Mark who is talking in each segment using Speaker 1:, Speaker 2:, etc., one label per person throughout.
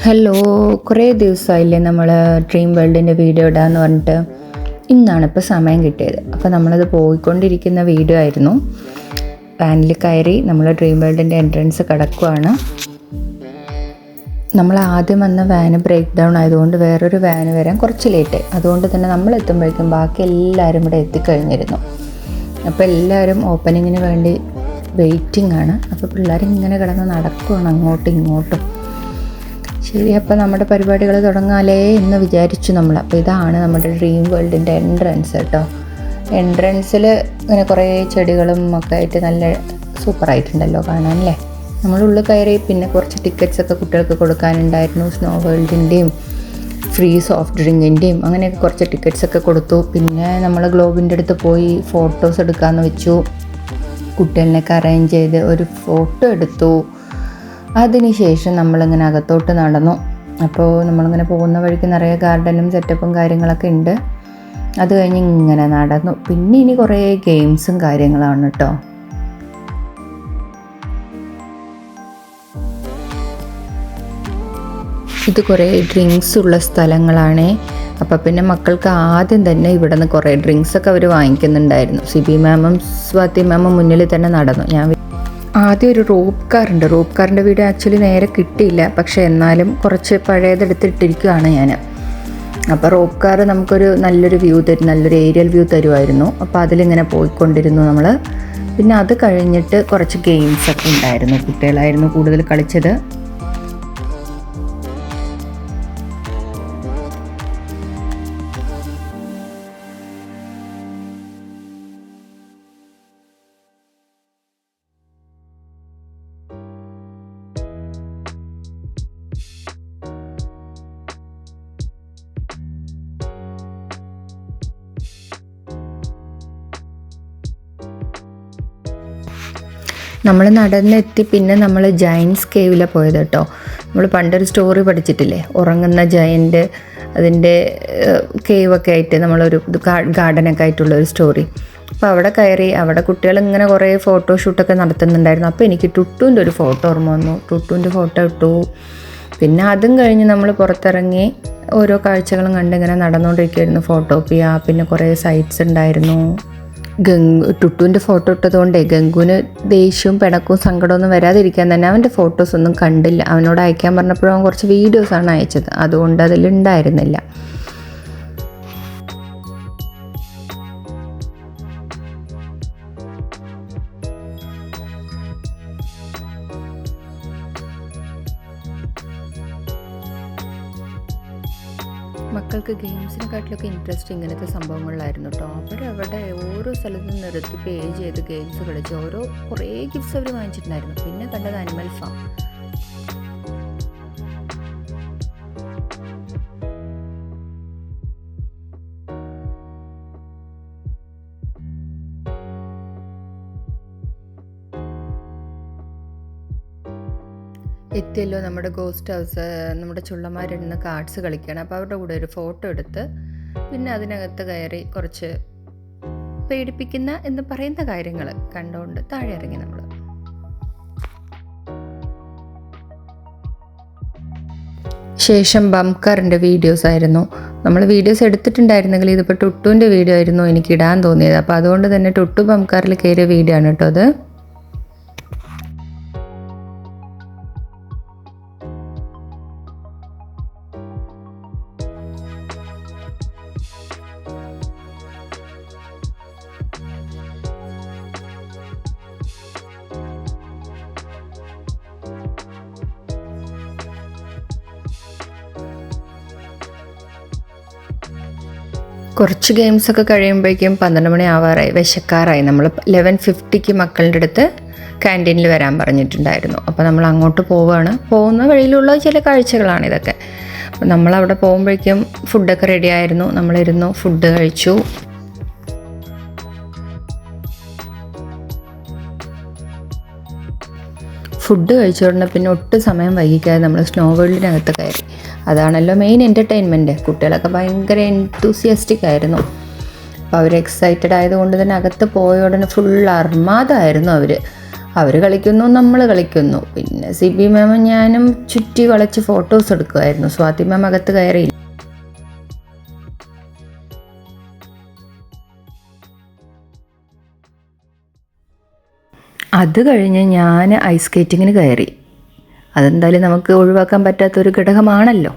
Speaker 1: Hello, കുറേ ദിവസമായില്ലേ നമ്മൾ dream വേൾഡിൻ്റെ video ഇടാന്ന് പറഞ്ഞിട്ട്. ഇന്നാണ് ഇപ്പോൾ സമയം കിട്ടിയത്. അപ്പോൾ നമ്മളത് പോയിക്കൊണ്ടിരിക്കുന്ന വീഡിയോ ആയിരുന്നു. വാനിൽ കയറി നമ്മൾ ഡ്രീം വേൾഡിൻ്റെ എൻട്രൻസ് കിടക്കുകയാണ്. നമ്മൾ ആദ്യം വന്ന വാന് ബ്രേക്ക് ഡൗൺ ആയതുകൊണ്ട് വേറൊരു വാന് വരാൻ കുറച്ച് ലേറ്റ്. അതുകൊണ്ട് തന്നെ നമ്മൾ എത്തുമ്പോഴേക്കും ബാക്കി എല്ലാവരും ഇവിടെ എത്തിക്കഴിഞ്ഞിരുന്നു. അപ്പോൾ എല്ലാവരും ഓപ്പണിങ്ങിന് വേണ്ടി വെയിറ്റിംഗ് ആണ്. അപ്പോൾ പിള്ളേരിങ്ങനെ കിടന്ന് നടക്കുകയാണ് അങ്ങോട്ടും ഇങ്ങോട്ടും. ശരി, അപ്പോൾ നമ്മുടെ പരിപാടികൾ തുടങ്ങാലേ എന്ന് വിചാരിച്ചു നമ്മൾ. അപ്പോൾ ഇതാണ് നമ്മുടെ ഡ്രീം വേൾഡിൻ്റെ എൻട്രൻസ് കേട്ടോ. എൻട്രൻസിൽ ഇങ്ങനെ കുറേ ചെടികളും ഒക്കെ ആയിട്ട് നല്ല സൂപ്പറായിട്ടുണ്ടല്ലോ കാണാനല്ലേ. നമ്മളുള്ളിൽ കയറി പിന്നെ കുറച്ച് ടിക്കറ്റ്സൊക്കെ കുട്ടികൾക്ക് കൊടുക്കാനുണ്ടായിരുന്നു. സ്നോ വേൾഡിൻ്റെയും ഫ്രീ സോഫ്റ്റ് ഡ്രിങ്കിൻ്റെയും അങ്ങനെയൊക്കെ കുറച്ച് ടിക്കറ്റ്സൊക്കെ കൊടുത്തു. പിന്നെ നമ്മൾ ഗ്ലോബിൻ്റെ അടുത്ത് പോയി ഫോട്ടോസ് എടുക്കാമെന്ന് വെച്ചു. കുട്ടികളിനൊക്കെ അറേഞ്ച് ചെയ്ത് ഒരു ഫോട്ടോ എടുത്തു. അതിനുശേഷം നമ്മളിങ്ങനെ അകത്തോട്ട് നടന്നു. അപ്പോൾ നമ്മളിങ്ങനെ പോകുന്ന വഴിക്ക് നിറയെ ഗാർഡനും സെറ്റപ്പും കാര്യങ്ങളൊക്കെ ഉണ്ട്. അത് കഴിഞ്ഞ് ഇങ്ങനെ നടന്നു. പിന്നെ ഇനി കുറേ ഗെയിംസും കാര്യങ്ങളാണ് കേട്ടോ. ഇത് കുറേ ഡ്രിങ്ക്സ് ഉള്ള സ്ഥലങ്ങളാണ്. അപ്പോൾ പിന്നെ മക്കൾക്ക് ആദ്യം തന്നെ ഇവിടെ നിന്ന് കുറേ ഡ്രിങ്ക്സൊക്കെ അവർ വാങ്ങിക്കുന്നുണ്ടായിരുന്നു. സിബി മാമും സ്വാതി മാമും മുന്നിൽ തന്നെ നടന്നു. ഞാൻ ആദ്യം ഒരു റോപ്പ് കാറുണ്ട്. റോപ്പ് കാറിൻ്റെ വീഡിയോ ആക്ച്വലി നേരെ കിട്ടിയില്ല, പക്ഷേ എന്നാലും കുറച്ച് പഴയതെടുത്തിട്ടിരിക്കുകയാണ് ഞാൻ. അപ്പോൾ റോപ്പ് കാർ നമുക്കൊരു നല്ലൊരു വ്യൂ തരും, നല്ലൊരു ഏരിയൽ വ്യൂ തരുമായിരുന്നു. അപ്പോൾ അതിലിങ്ങനെ പോയിക്കൊണ്ടിരുന്നു നമ്മൾ. പിന്നെ അത് കഴിഞ്ഞിട്ട് കുറച്ച് ഗെയിംസൊക്കെ ഉണ്ടായിരുന്നു. കുട്ടികളായിരുന്നു കൂടുതൽ കളിച്ചത്. നമ്മൾ നടന്നെത്തി. പിന്നെ നമ്മൾ ജയൻസ് കേവിലാണ് പോയത് കേട്ടോ. നമ്മൾ പണ്ടൊരു സ്റ്റോറി പഠിച്ചിട്ടില്ലേ, ഉറങ്ങുന്ന ജയൻ്റ്, അതിൻ്റെ കേവൊക്കെ ആയിട്ട് നമ്മളൊരു ഗാർഡനൊക്കെ ആയിട്ടുള്ളൊരു സ്റ്റോറി. അപ്പോൾ അവിടെ കയറി. അവിടെ കുട്ടികൾ ഇങ്ങനെ കുറേ ഫോട്ടോഷൂട്ടൊക്കെ നടത്തുന്നുണ്ടായിരുന്നു. അപ്പോൾ എനിക്ക് ടുട്ടുവിൻ്റെ ഒരു ഫോട്ടോ ഓർമ്മ വന്നു. ടുട്ടുവിൻ്റെ ഫോട്ടോ ഇട്ടു. പിന്നെ അതും കഴിഞ്ഞ് നമ്മൾ പുറത്തിറങ്ങി ഓരോ കാഴ്ചകളും കണ്ട് ഇങ്ങനെ നടന്നുകൊണ്ടിരിക്കുകയായിരുന്നു. ഫോട്ടോപ്പിയ, പിന്നെ കുറേ സൈറ്റ്സ് ഉണ്ടായിരുന്നു. ടുട്ടുവിൻ്റെ ഫോട്ടോ ഇട്ടതുകൊണ്ടേ ഗംഗുവിന് ദേഷ്യവും പിണക്കവും സങ്കടമൊന്നും വരാതിരിക്കാൻ തന്നെ അവൻ്റെ ഫോട്ടോസൊന്നും കണ്ടില്ല. അവനോട് അയക്കാൻ പറഞ്ഞപ്പോഴും അവൻ കുറച്ച് വീഡിയോസാണ് അയച്ചത്, അതുകൊണ്ട് അതിലുണ്ടായിരുന്നില്ല. മക്കൾക്ക് ഗെയിംസിനെക്കാട്ടിലൊക്കെ ഇൻട്രസ്റ്റ് ഇങ്ങനത്തെ സംഭവങ്ങളിലായിരുന്നു കേട്ടോ. അവരവിടെ ഓരോ സ്ഥലത്തും നിർത്തി പേ ചെയ്ത് ഗെയിംസ് കളിച്ച് കുറേ ഗിഫ്റ്റ്സ് അവർ വാങ്ങിച്ചിട്ടുണ്ടായിരുന്നു. പിന്നെ കണ്ടത് അനിമൽ ഫാം. എത്തിയല്ലോ നമ്മുടെ ഗോസ്റ്റ് ഹൗസ്. നമ്മുടെ ചുള്ളന്മാരിരുന്ന് കാർഡ്സ് കളിക്കുകയാണ്. അപ്പോൾ അവരുടെ കൂടെ ഒരു ഫോട്ടോ എടുത്ത് പിന്നെ അതിനകത്ത് കയറി കുറച്ച് പേടിപ്പിക്കുന്ന എന്ന് പറയുന്ന കാര്യങ്ങൾ കണ്ടുകൊണ്ട് താഴെ ഇറങ്ങി നമ്മൾ. ശേഷം ബംകാറിൻ്റെ വീഡിയോസ് ആയിരുന്നു. നമ്മൾ വീഡിയോസ് എടുത്തിട്ടുണ്ടായിരുന്നെങ്കിൽ ഇതിപ്പോൾ ടുട്ടുവിൻ്റെ വീഡിയോ ആയിരുന്നു എനിക്ക് ഇടാൻ തോന്നിയത്. അപ്പോൾ അതുകൊണ്ട് തന്നെ ടുട്ടു ബംകാറിൽ കയറിയ വീഡിയോ ആണ് കേട്ടോ അത്. കുറച്ച് ഗെയിംസൊക്കെ കഴിയുമ്പോഴേക്കും 12 മണി ആവാറായി, വിശക്കാറായി. നമ്മൾ 11:50 മക്കളുടെ അടുത്ത് ക്യാൻറ്റീനിൽ വരാൻ പറഞ്ഞിട്ടുണ്ടായിരുന്നു. അപ്പോൾ നമ്മൾ അങ്ങോട്ട് പോവുകയാണ്. പോകുന്ന വഴിയിലുള്ള ചില കാഴ്ചകളാണ് ഇതൊക്കെ. അപ്പോൾ നമ്മളവിടെ പോകുമ്പോഴേക്കും ഫുഡൊക്കെ റെഡി ആയിരുന്നു. നമ്മളിരുന്നു, ഫുഡ് കഴിച്ചു. ഫുഡ് കഴിച്ച ഉടനെ പിന്നെ ഒട്ടും സമയം വൈകിക്കാതെ നമ്മൾ സ്നോ വേൾഡിനകത്ത് കയറി. അതാണല്ലോ മെയിൻ എൻ്റർടൈൻമെൻറ്റ്. കുട്ടികളൊക്കെ ഭയങ്കര എൻതൂസിയാസ്റ്റിക് ആയിരുന്നു. അപ്പോൾ അവർ എക്സൈറ്റഡ് ആയതുകൊണ്ട് തന്നെ അകത്ത് പോയ ഉടനെ ഫുൾ അർമാദമായിരുന്നു അവർ. അവർ കളിക്കുന്നു, നമ്മൾ കളിക്കുന്നു. പിന്നെ സിബി മാമും ഞാനും ചുറ്റി വളച്ച് ഫോട്ടോസ് എടുക്കുമായിരുന്നു. സ്വാതി മാം അകത്ത് കയറിയില്ല. അത് കഴിഞ്ഞ് ഞാൻ ഐസ് സ്കേറ്റിങ്ങിന് കയറി. അതെന്തായാലും നമുക്ക് ഒഴിവാക്കാൻ പറ്റാത്തൊരു ഘടകമാണല്ലോ.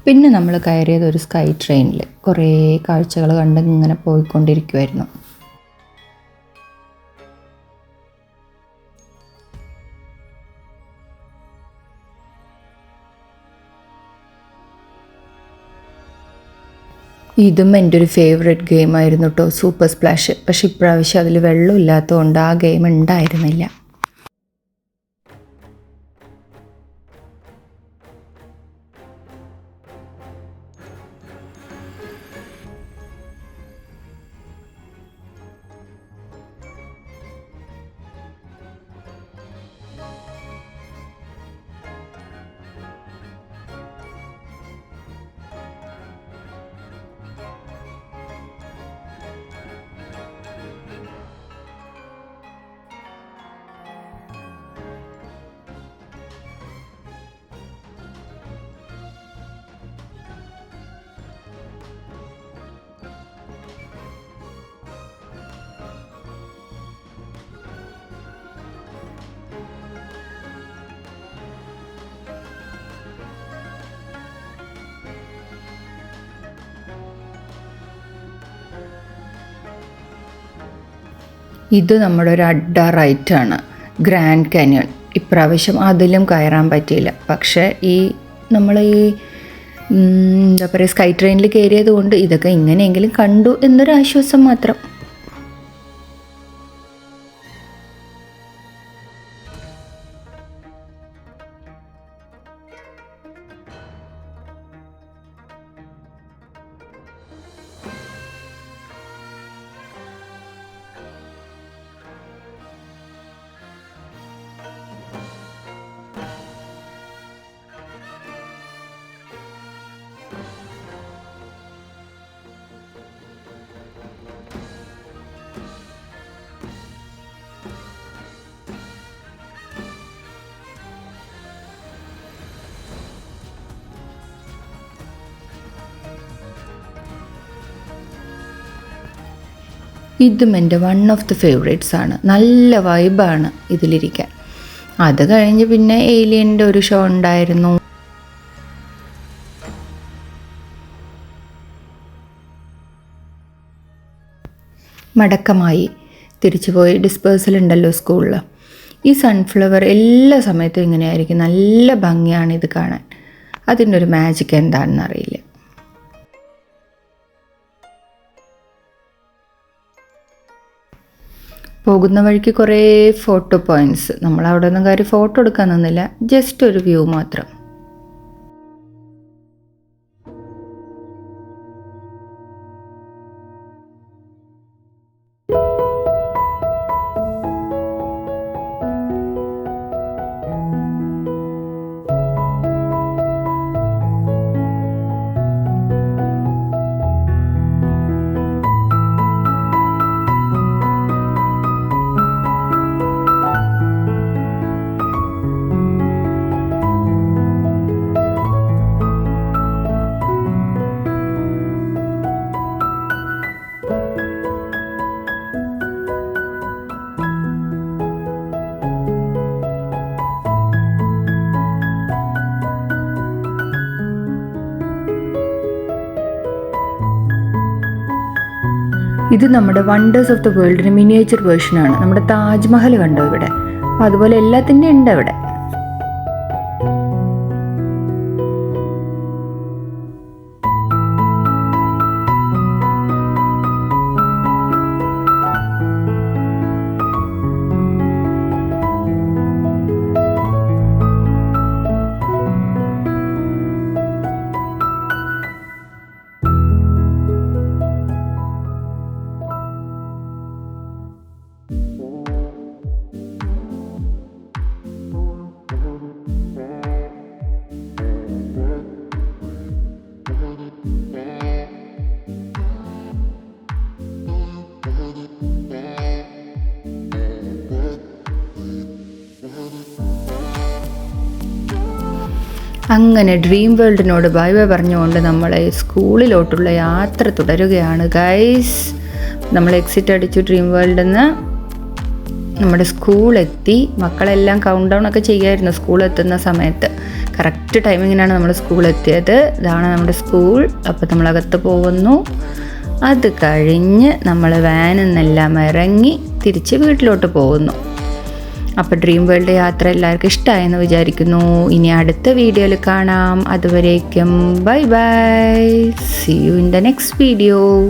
Speaker 1: പിന്നെ നമ്മൾ കയറിയത് ഒരു സ്കൈ ട്രെയിനിൽ. കുറേ കാഴ്ചകൾ കണ്ട് ഇങ്ങനെ പോയിക്കൊണ്ടിരിക്കുമായിരുന്നു. ഇതും എൻ്റെ ഒരു ഫേവറേറ്റ് ഗെയിമായിരുന്നു കേട്ടോ, സൂപ്പർ സ്പ്ലാഷ്. പക്ഷെ ഇപ്രാവശ്യം അതിൽ വെള്ളം ഇല്ലാത്തതുകൊണ്ട് ആ ഗെയിം ഉണ്ടായിരുന്നില്ല. ഇത് നമ്മുടെ ഒരു അഡ്ഡ റൈറ്റാണ്, ഗ്രാൻഡ് കാനിയോൺ. ഇപ്രാവശ്യം അതിലും കയറാൻ പറ്റിയില്ല. പക്ഷേ നമ്മൾ എന്താ പറയുക, സ്കൈ ട്രെയിനിൽ കയറിയത് കൊണ്ട് ഇതൊക്കെ ഇങ്ങനെയെങ്കിലും കണ്ടു എന്നൊരു ആശ്വാസം മാത്രം. ഇതും എൻ്റെ വൺ ഓഫ് ദി ഫേവറേറ്റ്സ് ആണ്. നല്ല വൈബാണ് ഇതിലിരിക്കാൻ. അത് കഴിഞ്ഞ് പിന്നെ ഏലിയൻ്റെ ഒരു ഷോ ഉണ്ടായിരുന്നു. മടക്കമായി തിരിച്ചു പോയി ഡിസ്പേഴ്സൽ ഉണ്ടല്ലോ സ്കൂളിൽ. ഈ സൺഫ്ലവർ എല്ലാ സമയത്തും ഇങ്ങനെയായിരിക്കും. നല്ല ഭംഗിയാണ് ഇത് കാണാൻ. അതിൻ്റെ ഒരു മാജിക് എന്താണെന്ന് അറിയില്ല. പോകുന്ന വഴിക്ക് കുറേ ഫോട്ടോ പോയിൻറ്റ്സ്. നമ്മളവിടെ ഒന്നും കാര്യം ഫോട്ടോ എടുക്കാൻ നിന്നില്ല, ജസ്റ്റ് ഒരു വ്യൂ മാത്രം. ഇത് നമ്മുടെ വണ്ടേഴ്സ് ഓഫ് ദ വേൾഡിൻ്റെ മിനിയേച്ചർ വേർഷനാണ്. നമ്മുടെ താജ്മഹൽ കണ്ടോ ഇവിടെ? അപ്പോൾ അതുപോലെ എല്ലാത്തിൻ്റെയും ഉണ്ട് അവിടെ. അങ്ങനെ ഡ്രീം വേൾഡിനോട് ബൈ ബൈ പറഞ്ഞുകൊണ്ട് നമ്മൾ സ്കൂളിലോട്ടുള്ള യാത്ര തുടരുകയാണ് ഗൈസ്. നമ്മൾ എക്സിറ്റ് അടിച്ചു ഡ്രീം വേൾഡിൽ നിന്ന്. നമ്മുടെ സ്കൂളെത്തി. മക്കളെല്ലാം കൗണ്ട് ഡൗൺ ഒക്കെ ചെയ്യായിരുന്നു സ്കൂളെത്തുന്ന സമയത്ത്. കറക്റ്റ് ടൈമിങ്ങിനാണ് നമ്മൾ സ്കൂളെത്തിയത്. ഇതാണ് നമ്മുടെ സ്കൂൾ. അപ്പോൾ നമ്മളകത്ത് പോകുന്നു. അത് കഴിഞ്ഞ് നമ്മൾ വാനിൽ നിന്നെല്ലാം ഇറങ്ങി തിരിച്ച് വീട്ടിലോട്ട് പോകുന്നു. അപ്പോൾ ഡ്രീം വേൾഡ് യാത്ര എല്ലാവർക്കും ഇഷ്ടമായെന്ന് വിചാരിക്കുന്നു. ഇനി അടുത്ത വീഡിയോയിൽ കാണാം. അതുവരേക്കും bye bye. See you in the next video.